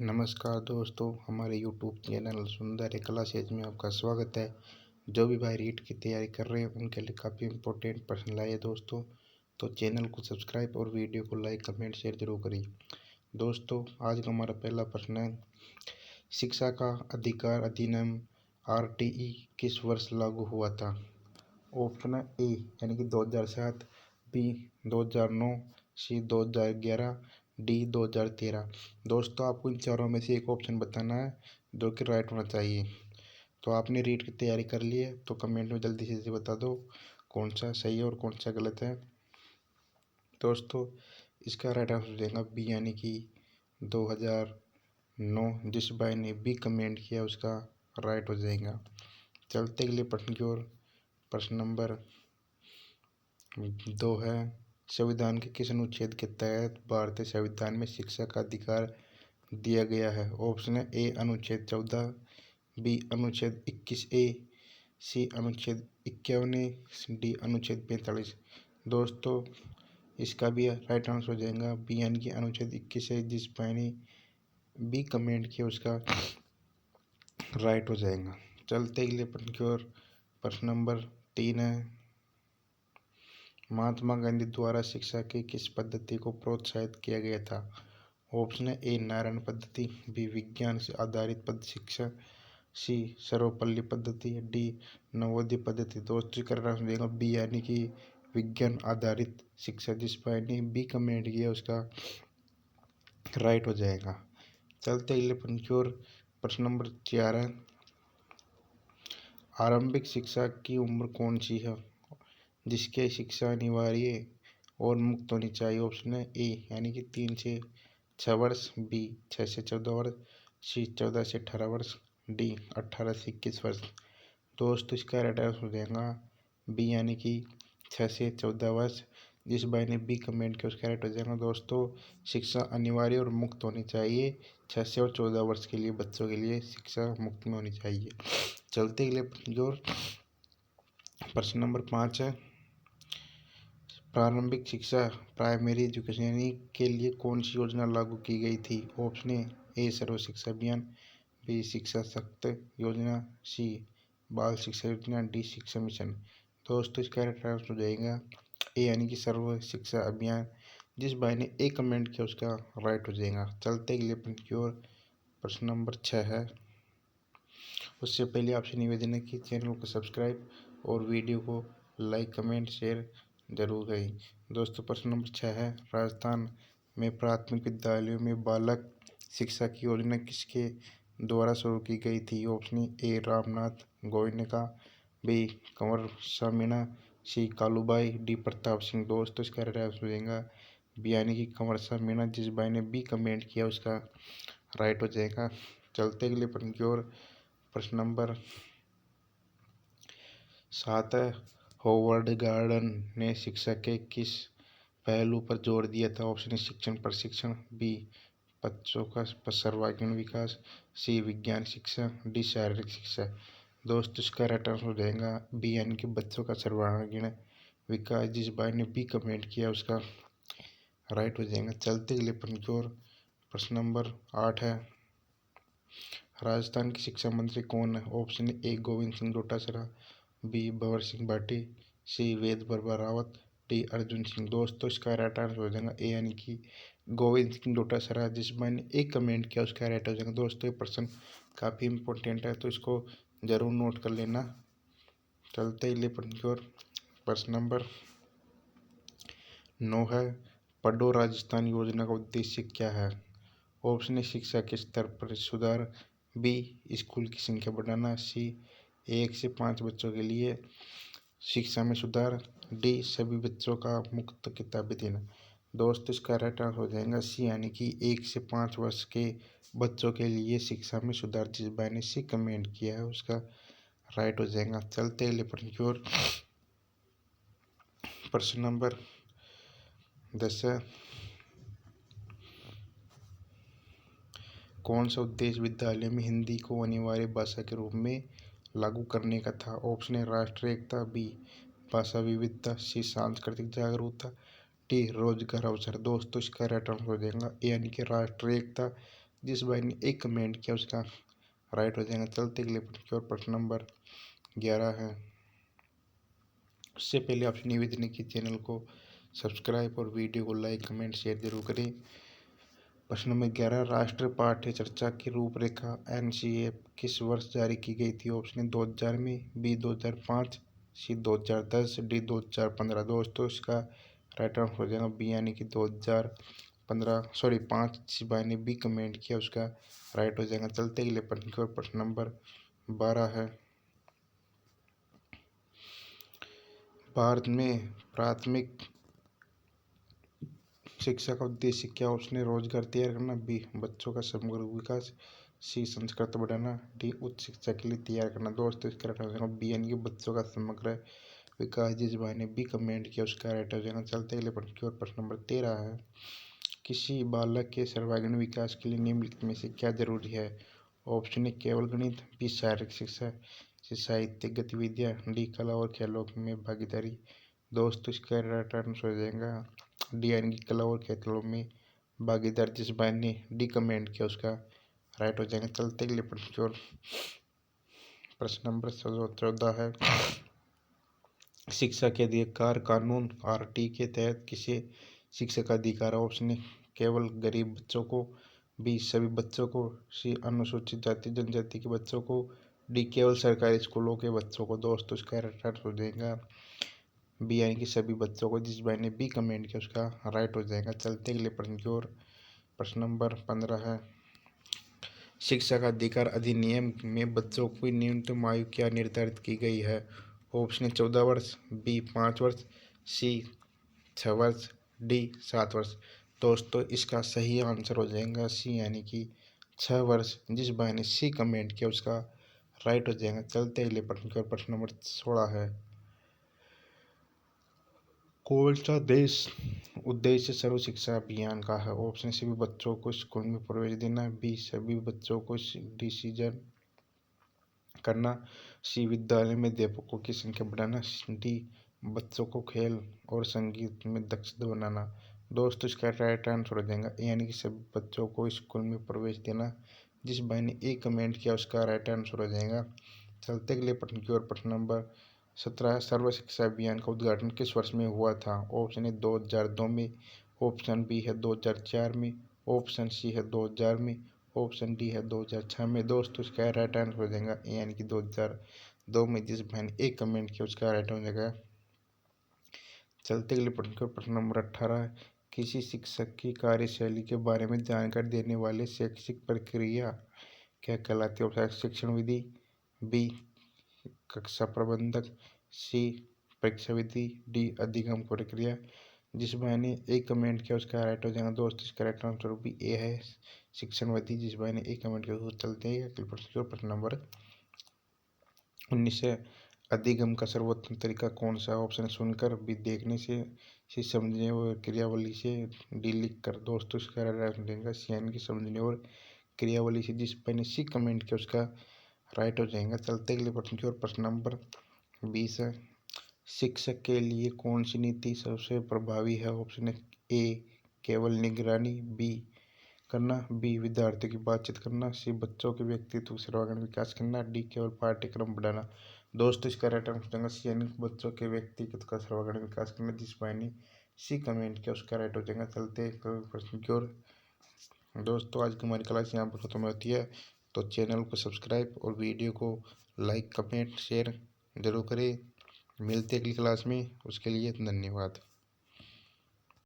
नमस्कार दोस्तों, हमारे यूट्यूब चैनल सुंदर कला सेज में आपका स्वागत है। जो भी भाई रीट की तैयारी कर रहे हैं उनके लिए काफ़ी इम्पोर्टेंट प्रश्न लाए दोस्तों। तो चैनल को सब्सक्राइब और वीडियो को लाइक कमेंट शेयर जरूर करिए। दोस्तों, आज का हमारा पहला प्रश्न है, शिक्षा का अधिकार अधिनियम आरटीई किस वर्ष लागू हुआ था? ऑप्शन है ए यानी कि 2007, बी 2009, सी 2011, डी 2013। दोस्तों, आपको इन चारों में से एक ऑप्शन बताना है जो कि राइट होना चाहिए। तो आपने रीट की तैयारी कर ली है तो कमेंट में जल्दी से बता दो कौन सा सही है और कौन सा गलत है। दोस्तों, इसका राइट आंसर हो जाएगा बी यानी कि 2009। जिस भाई ने बी कमेंट किया उसका राइट हो जाएगा। चलते अगले प्रश्न की ओर। प्रश्न नंबर 2 है, संविधान के किस अनुच्छेद के तहत भारतीय संविधान में शिक्षा का अधिकार दिया गया है? ऑप्शन है ए अनुच्छेद 14, बी अनुच्छेद 21A, सी अनुच्छेद 51A, डी अनुच्छेद 45। दोस्तों, इसका भी राइट आंसर हो जाएगा बी यानी कि अनुच्छेद 21 है। जिस भाई ने बी कमेंट किया उसका राइट हो जाएगा। चलते अगले प्रश्न की ओर। प्रश्न नंबर 3 है, महात्मा गांधी द्वारा शिक्षा की किस पद्धति को प्रोत्साहित किया गया था? ऑप्शन है ए नारायण पद्धति, बी विज्ञान से आधारित पद शिक्षा, सी सर्वपल्ली पद्धति, डी नवोदय पद्धति। दोस्तों, करना देगा बी यानी कि विज्ञान आधारित शिक्षा। जिस भाई ने बी कमेंट किया उसका राइट हो जाएगा। चलते अगले प्रश्न की ओर। प्रश्न नंबर 4 है, आरंभिक शिक्षा की उम्र कौन सी है जिसके शिक्षा अनिवार्य और मुक्त होनी चाहिए? ऑप्शन है ए यानी कि 3 से 6 वर्ष, बी 6 से 14 वर्ष, सी 14 से 18 वर्ष, डी 18 से 21 वर्ष। दोस्तों, इसका राइट आंसर हो जाएगा बी यानी कि 6 से 14 वर्ष। जिस भाई ने बी कमेंट किया उसका राइट हो जाएगा। दोस्तों, शिक्षा अनिवार्य और मुक्त होनी चाहिए। 6 से और 14 वर्ष के लिए बच्चों के लिए शिक्षा मुफ्त में होनी चाहिए। चलते अगले प्रश्न की ओर। प्रश्न नंबर 5 है, प्रारंभिक शिक्षा प्राइमरी एजुकेशन के लिए कौन सी योजना लागू की गई थी? ऑप्शन ए सर्व शिक्षा अभियान, बी शिक्षा शक्त योजना, सी बाल शिक्षा योजना, डी शिक्षा मिशन। दोस्तों, इसका राइट आंसर हो जाएगा ए यानी कि सर्व शिक्षा अभियान। जिस भाई ने ए कमेंट किया उसका राइट हो जाएगा। चलते अगले प्रश्न की ओर। प्रश्न नंबर 6 है, उससे पहले आपसे निवेदन है कि चैनल को सब्सक्राइब और वीडियो को लाइक कमेंट शेयर जरूर करें। दोस्तों, प्रश्न नंबर 6 है, राजस्थान में प्राथमिक विद्यालयों में बालक शिक्षा की योजना किसके द्वारा शुरू की गई थी? Option A Ramnath Goenka, B Kanwar Meena, C Kalubai, D Pratap Singh. दोस्तों, इसका राइट आंसर हो जाएगा बी यानी कि कंवर मीणा। जिस भाई ने बी कमेंट किया उसका राइट हो जाएगा। चलते अगले प्रश्न की ओर। प्रश्न नंबर 7 है, होवर्ड गार्डन ने शिक्षा के किस पहलू पर जोर दिया था? ऑप्शन है शिक्षण प्रशिक्षण, बी बच्चों का सर्वांगीण विकास, सी विज्ञान शिक्षा, डी शारीरिक शिक्षा। दोस्तों, इसका राइट आंसर हो जाएगा बी यानी कि बच्चों का सर्वांगीण विकास। जिस भाई ने बी कमेंट किया उसका राइट हो जाएगा। चलते अगले प्रश्न की ओर। प्रश्न नंबर 8 है, राजस्थान के शिक्षा मंत्री कौन है? Option A Govind Singh Dotasra, B Bhanwar Singh Bhati, C Ved Barma Rawat, D Arjun Singh. दोस्तों, इसका राइट आंसर हो जाएगा ए यानी कि गोविंद सिंह डोटासरा। जिस मैंने एक कमेंट किया उसका राइट हो जाएगा। दोस्तों, ये प्रश्न काफ़ी इंपॉर्टेंट है तो इसको जरूर नोट कर लेना। चलते अगले प्रश्न की ओर। प्रश्न नंबर 9 है, पढ़ो राजस्थान योजना का उद्देश्य क्या है? ऑप्शन ए शिक्षा के स्तर पर सुधार, बी स्कूल की संख्या बढ़ाना, सी 1 से 5 बच्चों के लिए शिक्षा में सुधार, डी सभी बच्चों का मुफ्त किताबें देना। दोस्तों, इसका राइट आंसर हो जाएगा सी यानी कि 1 से 5 वर्ष के बच्चों के लिए शिक्षा में सुधार। जिस भाई ने सी कमेंट किया है उसका राइट हो जाएगा। चलते अगले प्रश्न की ओर। प्रश्न नंबर 10 है, कौन सा उद्देश्य विद्यालय में हिंदी को अनिवार्य भाषा के रूप में लागू करने का था? ऑप्शन है राष्ट्रीय एकता, बी भाषा विविधता, सी सांस्कृतिक जागरूकता, डी रोजगार अवसर। दोस्तों, इसका राइट आंसर हो जाएगा यानी कि राष्ट्रीय एकता। जिस भाई ने एक कमेंट किया उसका राइट हो जाएगा। चलते अगले प्रश्न की ओर। प्रश्न नंबर 11 है। उससे पहले आपसे निवेदन है कि चैनल को सब्सक्राइब और वीडियो को लाइक कमेंट शेयर जरूर करें। प्रश्न नंबर 11, राष्ट्रीय पाठ्य चर्चा की रूपरेखा NCA किस वर्ष जारी की गई थी? ऑप्शन 2000 में, बी 2005, सी 2010, डी 2015। दोस्तों इसका राइट आंसर हो जाएगा बी यानी कि 2015 सॉरी 5। सिपाही ने बी कमेंट किया उसका राइट हो जाएगा। चलते अगले प्रश्न की ओर। प्रश्न नंबर 12 है। भारत में प्राथमिक शिक्षा का उद्देश्य क्या? ऑप्शन ए रोजगार तैयार करना, बी बच्चों का समग्र विकास, सी संस्कृत बढ़ाना, डी उच्च शिक्षा के लिए तैयार करना। दोस्तों इसका राइट हो जाएगा बी यानी कि बच्चों का समग्र विकास। जिस भाई ने बी कमेंट किया उसका राइट हो जाएगा। चलते अगले प्रश्न की ओर। प्रश्न नंबर 13 है। किसी बालक के सर्वांगीण विकास के लिए निम्नलिखित में से क्या जरूरी है? ऑप्शन ए केवल गणित, बी शारीरिक शिक्षा, सी साहित्यिक गतिविधियाँ, डी कला और खेलों में भागीदारी। दोस्तों इसका राइट आंसर हो जाएगा डी यानी कि कला और खेलों में भागीदार। जिस भाई ने डी कमेंट किया उसका राइट हो जाएगा। चलते अगले प्रश्न की ओर। प्रश्न नंबर 14 है। शिक्षा के अधिकार कानून RT के तहत किसे शिक्षा का अधिकार है? ऑप्शन ए केवल गरीब बच्चों को, बी सभी बच्चों को, सी अनुसूचित जाति जनजाति के बच्चों को, डी केवल सरकारी स्कूलों के बच्चों को। दोस्तों इसका राइट आंसर हो जाएगा बी यानी कि सभी बच्चों को। जिस भाई ने बी कमेंट किया उसका राइट हो जाएगा। चलते अगले प्रश्न की ओर। प्रश्न नंबर 15 है। शिक्षा का अधिकार अधिनियम में बच्चों की न्यूनतम आयु क्या निर्धारित की गई है? ऑप्शन 14 वर्ष, बी 5 वर्ष, सी 6 वर्ष, डी 7 वर्ष। दोस्तों इसका सही आंसर हो जाएगा सी यानी कि 6 वर्ष। जिस भाई ने सी कमेंट किया उसका राइट हो जाएगा। चलते अगले प्रश्न की ओर। प्रश्न नंबर 16 है। कौन सा देश उद्देश्य सर्व शिक्षा अभियान का है? ऑप्शन सभी बच्चों को स्कूल में प्रवेश देना, बी सभी बच्चों को डिसीजन करना, सी विद्यालय में अध्यापकों की संख्या बढ़ाना, डी बच्चों को खेल और संगीत में दक्ष बनाना। दोस्तों इसका राइट आंसर हो जाएगा यानी कि सभी बच्चों को स्कूल में प्रवेश देना। जिस भाई ने ए कमेंट किया उसका राइट आंसर हो जाएगा। चलते अगले प्रश्न की ओर। प्रश्न नंबर 17, सर्व शिक्षा अभियान का उद्घाटन किस वर्ष में हुआ था? ऑप्शन ए 2002 में, ऑप्शन बी है 2004 में, ऑप्शन सी है 2000 में, ऑप्शन डी है 2006 में। दोस्तों इसका राइट आंसर हो जाएगा यानी कि 2002 में। जिस भाई ने एक कमेंट किया उसका राइट हो जाएगा। चलते अगले प्रश्न की ओर। प्रश्न नंबर 18, किसी शिक्षक की कार्यशैली के बारे में जानकारी देने वाले शैक्षिक प्रक्रिया क्या कहलाती है? शिक्षण विधि, बी कक्षा प्रबंधक, सी परीक्षा विधि, डी अधिगम प्रक्रिया। जिस भाई ने एक कमेंट किया उसका राइट हो जाएगा। दोस्तों इसका राइट आंसर भी ए है शिक्षण विधि। जिस भाई ने एक कमेंट किया उसको चलते हैं अगले प्रश्न की ओर। प्रश्न नंबर 19 से अधिगम का सर्वोत्तम तरीका कौन सा? ऑप्शन सुनकर, बी देखने से समझने और क्रियावली से, डी लिख कर। दोस्तों इसका राइट हो जाएगा सी यानी कि समझने और क्रियावली से। जिस भाई ने सी कमेंट किया उसका राइट हो जाएगा। चलते अगले प्रश्न की ओर। प्रश्न नंबर 20 है। शिक्षक के लिए कौन सी नीति सबसे प्रभावी है? ऑप्शन ए केवल निगरानी, बी करना, बी विद्यार्थियों की बातचीत करना, सी बच्चों के व्यक्तित्व सर्वांगीण विकास करना, डी केवल पाठ्यक्रम बढ़ाना। दोस्तों इसका राइट आंसर सी यानी बच्चों के व्यक्तित्व का सर्वांगीण विकास करना। जिस भाई ने सी कमेंट किया उसका राइट हो जाएगा। चलते प्रश्न की ओर। दोस्तों आज की हमारी क्लास यहाँ पर खत्म होती है, तो चैनल को सब्सक्राइब और वीडियो को लाइक कमेंट शेयर जरूर करें। मिलते अगली क्लास में, उसके लिए धन्यवाद।